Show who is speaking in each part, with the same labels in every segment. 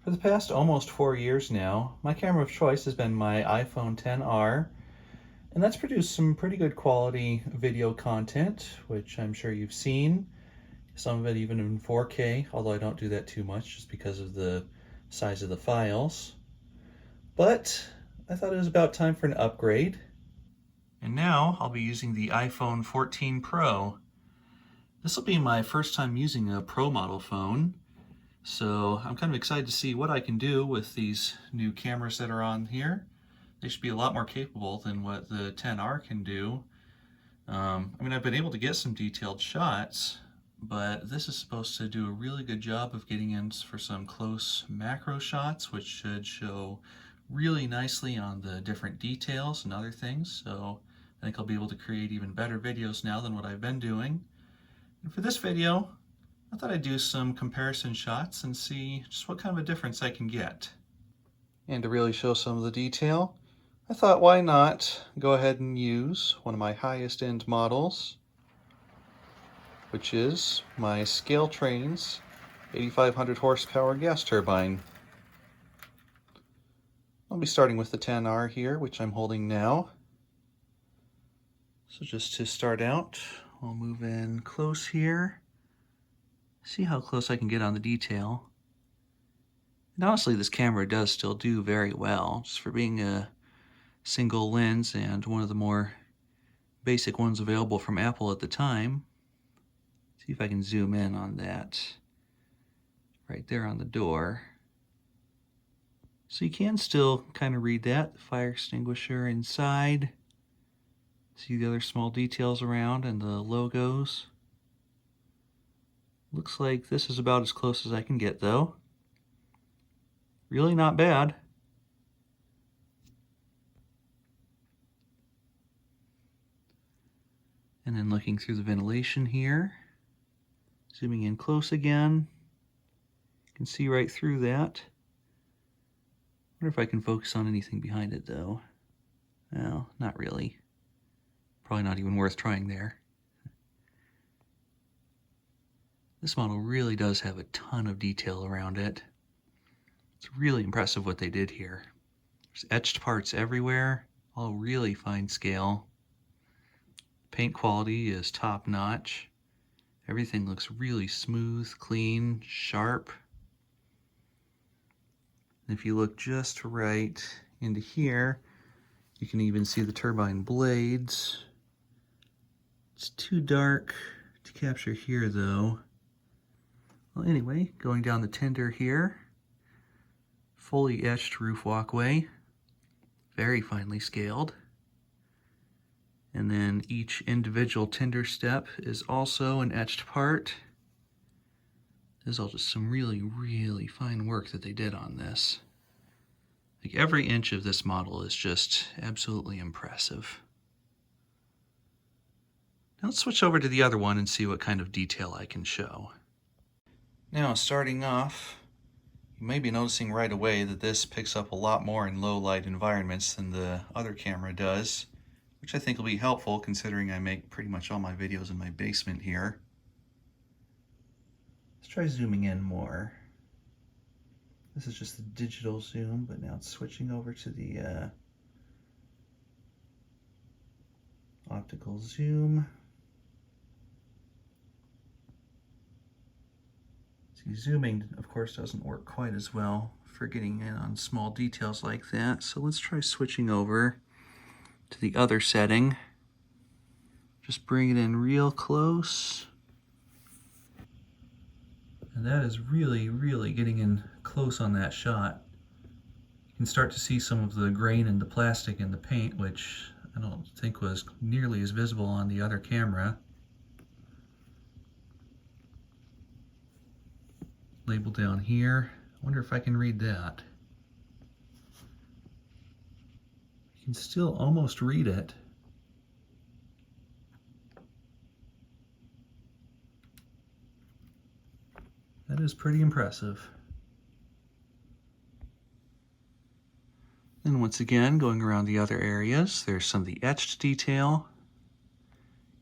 Speaker 1: For the past almost 4 years now, my camera of choice has been my iPhone XR, and that's produced some pretty good quality video content, which I'm sure you've seen. Some of it even in 4K, although I don't do that too much just because of the size of the files. But I thought it was about time for an upgrade. And now I'll be using the iPhone 14 Pro. This will be my first time using a Pro model phone, so I'm kind of excited to see what I can do with these new cameras that are on here. They should be a lot more capable than what the XR can do. I mean, I've been able to get some detailed shots, but this is supposed to do a really good job of getting in for some close macro shots, which should show really nicely on the different details and other things. So I think I'll be able to create even better videos now than what I've been doing. And for this video, I thought I'd do some comparison shots and see just what kind of a difference I can get. And to really show some of the detail, I thought why not go ahead and use one of my highest end models, which is my ScaleTrains 8500 horsepower gas turbine. I'll be starting with the 10R here, which I'm holding now. So just to start out, I'll move in close here, see how close I can get on the detail. And honestly, this camera does still do very well, just for being a single lens and one of the more basic ones available from Apple at the time. See if I can zoom in on that right there on the door. So you can still kind of read that, the fire extinguisher inside. See the other small details around and the logos. Looks like this is about as close as I can get though. Really not bad. And then looking through the ventilation here, zooming in close again, you can see right through that. Wonder if I can focus on anything behind it though. Well, not really. Probably not even worth trying there. This model really does have a ton of detail around it. It's really impressive what they did here. There's etched parts everywhere, all really fine scale. Paint quality is top notch. Everything looks really smooth, clean, sharp. And if you look just right into here, you can even see the turbine blades. It's too dark to capture here though. Well, anyway, going down the tender here, fully etched roof walkway, very finely scaled. And then each individual tender step is also an etched part. This is all just some really, really fine work that they did on this. Like every inch of this model is just absolutely impressive. Now let's switch over to the other one and see what kind of detail I can show. Now starting off, you may be noticing right away that this picks up a lot more in low light environments than the other camera does, which I think will be helpful considering I make pretty much all my videos in my basement here. Let's try zooming in more. This is just the digital zoom, but now it's switching over to the optical zoom. See, zooming, of course, doesn't work quite as well for getting in on small details like that. So let's try switching over to the other setting. Just bring it in real close. And that is really, really getting in close on that shot. You can start to see some of the grain in the plastic and the paint, which I don't think was nearly as visible on the other camera. Label down here. I wonder if I can read that. You can still almost read it. That is pretty impressive. And once again, going around the other areas, there's some of the etched detail.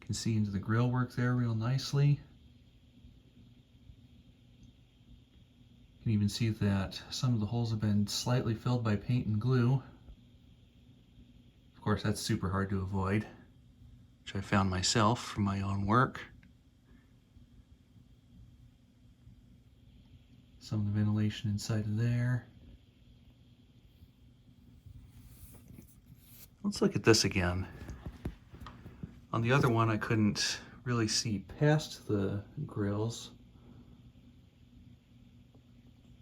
Speaker 1: You can see into the grill work there real nicely. You can even see that some of the holes have been slightly filled by paint and glue. Of course, that's super hard to avoid, which I found myself from my own work. Some of the ventilation inside of there. Let's look at this again. On the other one, I couldn't really see past the grills.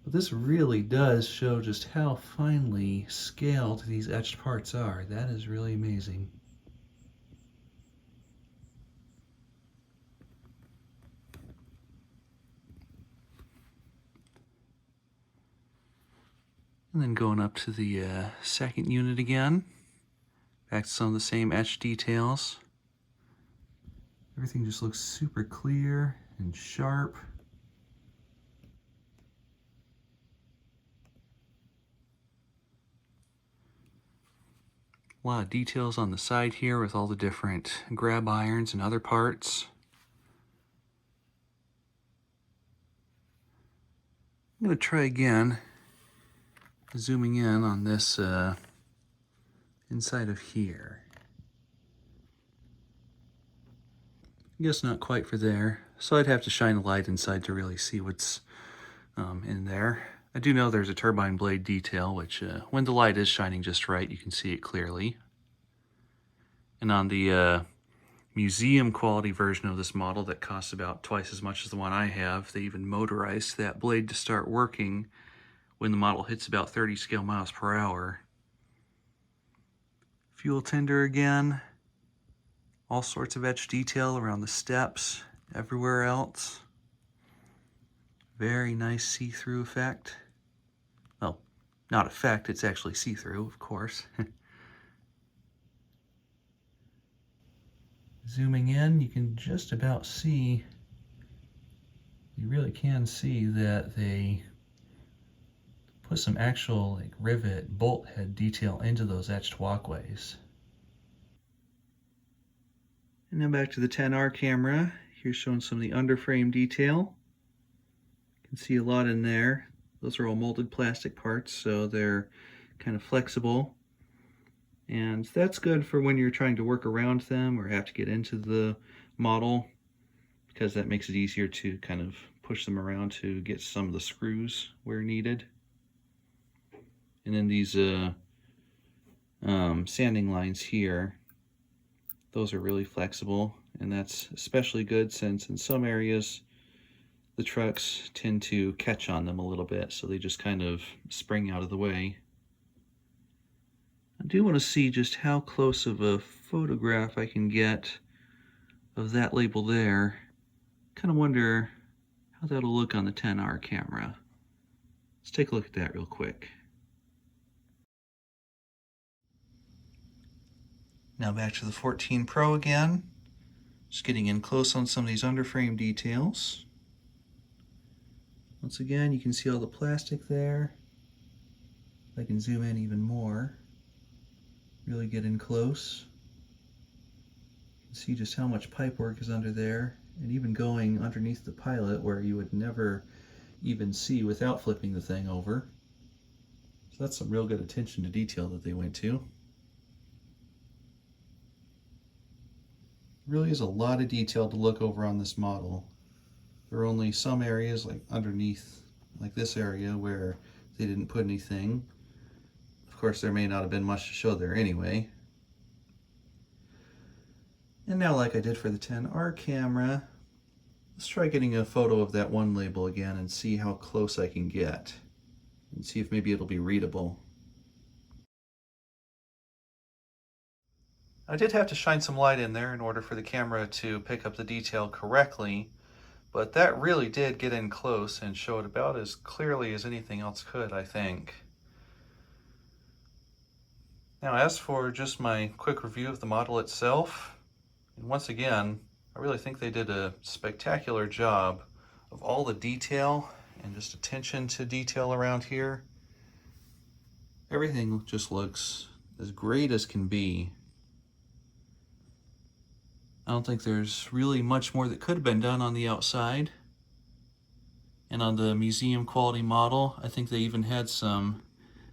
Speaker 1: But this really does show just how finely scaled these etched parts are. That is really amazing. And then going up to the second unit again. Back to some of the same etched details. Everything just looks super clear and sharp. A lot of details on the side here with all the different grab irons and other parts. I'm going to try again, zooming in on this inside of here. I guess not quite for there, so I'd have to shine a light inside to really see what's in there. I do know there's a turbine blade detail, which when the light is shining just right, you can see it clearly. And on the museum quality version of this model that costs about twice as much as the one I have, they even motorized that blade to start working when the model hits about 30 scale miles per hour. Fuel tender again. All sorts of etched detail around the steps, everywhere else. Very nice see-through effect. Well, not effect, it's actually see-through, of course. Zooming in, you can just about see, you really can see that they put some actual like rivet, bolt head detail into those etched walkways. And now back to the 10R camera. Here's showing some of the underframe detail. You can see a lot in there. Those are all molded plastic parts, so they're kind of flexible. And that's good for when you're trying to work around them or have to get into the model, because that makes it easier to kind of push them around to get some of the screws where needed. And then these sanding lines here, those are really flexible, and that's especially good since in some areas the trucks tend to catch on them a little bit, so they just kind of spring out of the way. I do want to see just how close of a photograph I can get of that label there. Kind of wonder how that'll look on the 10R camera. Let's take a look at that real quick. Now back to the 14 Pro again. Just getting in close on some of these underframe details. Once again, you can see all the plastic there. I can zoom in even more. Really get in close. You can see just how much pipework is under there, and even going underneath the pilot where you would never even see without flipping the thing over. So that's some real good attention to detail that they went to. Really is a lot of detail to look over on this model. There are only some areas like underneath, like this area, where they didn't put anything. Of course, there may not have been much to show there anyway. And now, like I did for the 10R camera, let's try getting a photo of that one label again and see how close I can get, and see if maybe it'll be readable. I did have to shine some light in there in order for the camera to pick up the detail correctly, but that really did get in close and show it about as clearly as anything else could, I think. Now, as for just my quick review of the model itself, and once again, I really think they did a spectacular job of all the detail and just attention to detail around here. Everything just looks as great as can be. I don't think there's really much more that could have been done on the outside. And on the museum quality model, I think they even had some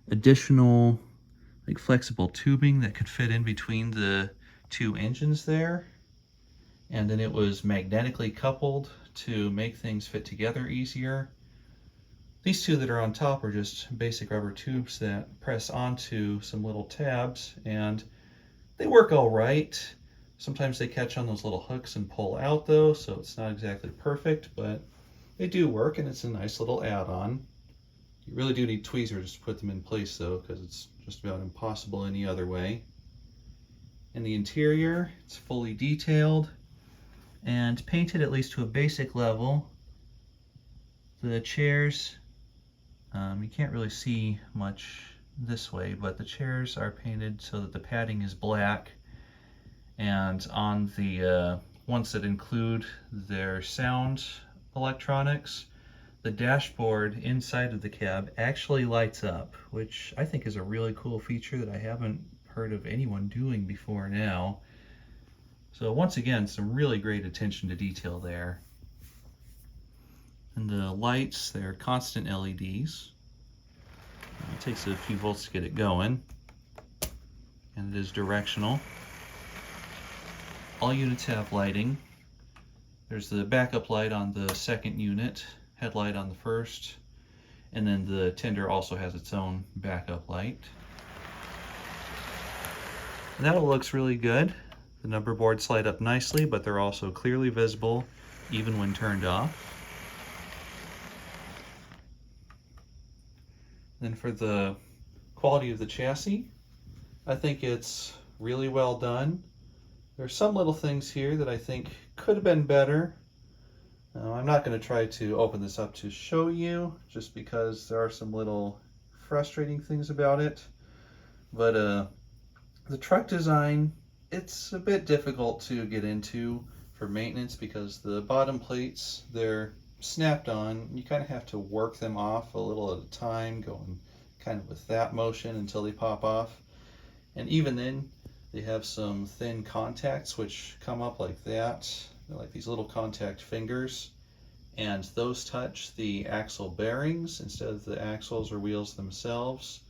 Speaker 1: additional like flexible tubing that could fit in between the two engines there. And then it was magnetically coupled to make things fit together easier. These two that are on top are just basic rubber tubes that press onto some little tabs, and they work all right. Sometimes they catch on those little hooks and pull out though, so it's not exactly perfect, but they do work and it's a nice little add-on. You really do need tweezers to put them in place though, because it's just about impossible any other way. In the interior, it's fully detailed and painted at least to a basic level. The chairs, you can't really see much this way, but the chairs are painted so that the padding is black, and on the ones that include their sound electronics, the dashboard inside of the cab actually lights up, which I think is a really cool feature that I haven't heard of anyone doing before now. So once again, some really great attention to detail there. And the lights, they're constant LEDs. It takes a few volts to get it going, and it is directional. All units have lighting. There's the backup light on the second unit, headlight on the first, and then the tender also has its own backup light. And that looks really good. The number boards light up nicely, but they're also clearly visible even when turned off. Then for the quality of the chassis, I think it's really well done. There's some little things here that I think could have been better. I'm not going to try to open this up to show you, just because there are some little frustrating things about it. But the truck design, it's a bit difficult to get into for maintenance because the bottom plates, they're snapped on. You kind of have to work them off a little at a time, going kind of with that motion until they pop off. And even then, they have some thin contacts which come up like that. They're like these little contact fingers, and those touch the axle bearings instead of the axles or wheels themselves.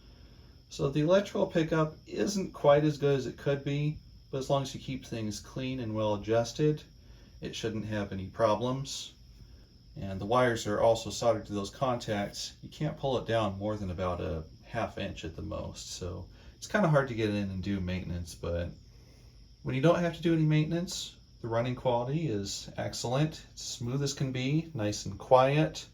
Speaker 1: So the electrical pickup isn't quite as good as it could be, but as long as you keep things clean and well adjusted, it shouldn't have any problems. And the wires are also soldered to those contacts. You can't pull it down more than about a ½ inch at the most, so it's kind of hard to get in and do maintenance. But when you don't have to do any maintenance, the running quality is excellent. It's smooth as can be, nice and quiet.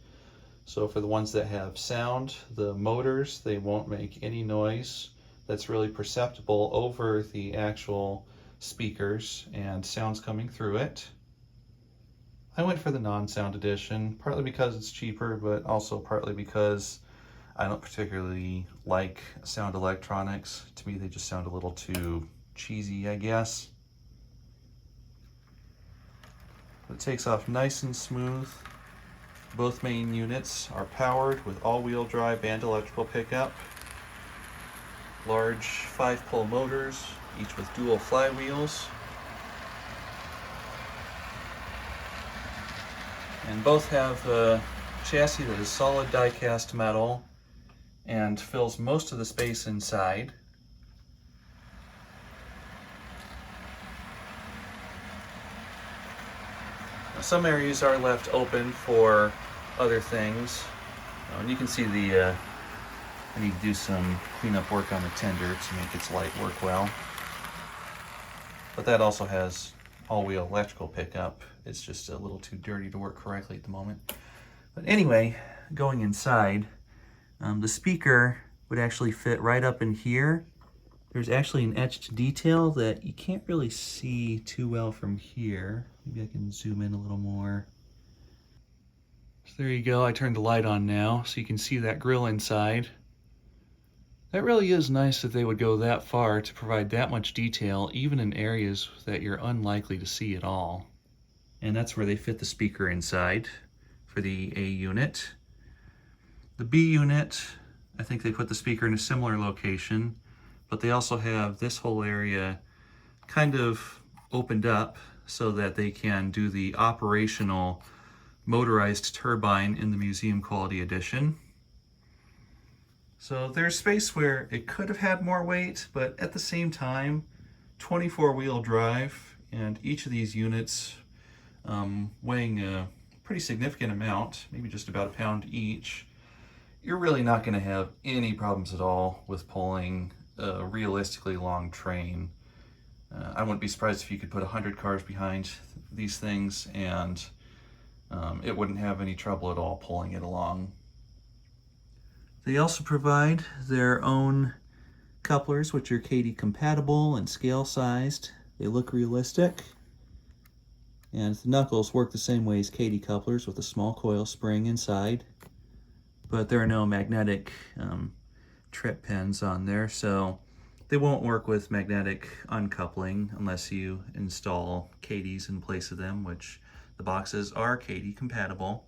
Speaker 1: So for the ones that have sound, the motors, they won't make any noise that's really perceptible over the actual speakers and sounds coming through it. I went for the non-sound edition, partly because it's cheaper, but also partly because I don't particularly like sound electronics. To me, they just sound a little too cheesy, I guess. It takes off nice and smooth. Both main units are powered with all-wheel drive and electrical pickup. Large 5-pole motors, each with dual flywheels. And both have a chassis that is solid die-cast metal and fills most of the space inside. Now, some areas are left open for other things. And you can see I need to do some cleanup work on the tender to make its light work well. But that also has all-wheel electrical pickup. It's just a little too dirty to work correctly at the moment. But anyway, going inside, the speaker would actually fit right up in here. There's actually an etched detail that you can't really see too well from here. Maybe I can zoom in a little more. So there you go, I turned the light on now so you can see that grill inside. That really is nice that they would go that far to provide that much detail, even in areas that you're unlikely to see at all. And that's where they fit the speaker inside for the A unit. The B unit, I think they put the speaker in a similar location, but they also have this whole area kind of opened up so that they can do the operational motorized turbine in the Museum Quality Edition. So there's space where it could have had more weight, but at the same time, 24-wheel drive, and each of these units weighing a pretty significant amount, maybe just about a pound each, you're really not going to have any problems at all with pulling a realistically long train. I wouldn't be surprised if you could put 100 cars behind these things and it wouldn't have any trouble at all pulling it along. They also provide their own couplers, which are KD compatible and scale sized. They look realistic. And the knuckles work the same way as KD couplers with a small coil spring inside. But there are no magnetic trip pins on there, so they won't work with magnetic uncoupling unless you install KDs in place of them, which the boxes are KD compatible.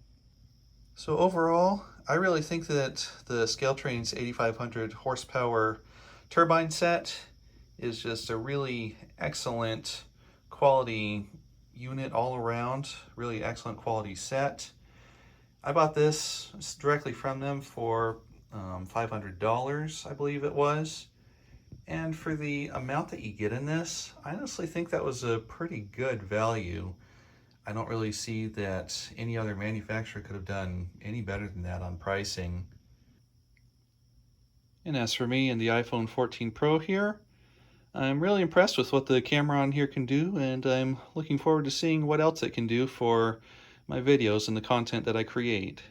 Speaker 1: So overall, I really think that the ScaleTrains 8500 horsepower turbine set is just a really excellent quality unit all around, really excellent quality set. I bought this directly from them for $500, I believe it was. And for the amount that you get in this, I honestly think that was a pretty good value. I don't really see that any other manufacturer could have done any better than that on pricing. And as for me and the iPhone 14 Pro here, I'm really impressed with what the camera on here can do, and I'm looking forward to seeing what else it can do for my videos and the content that I create.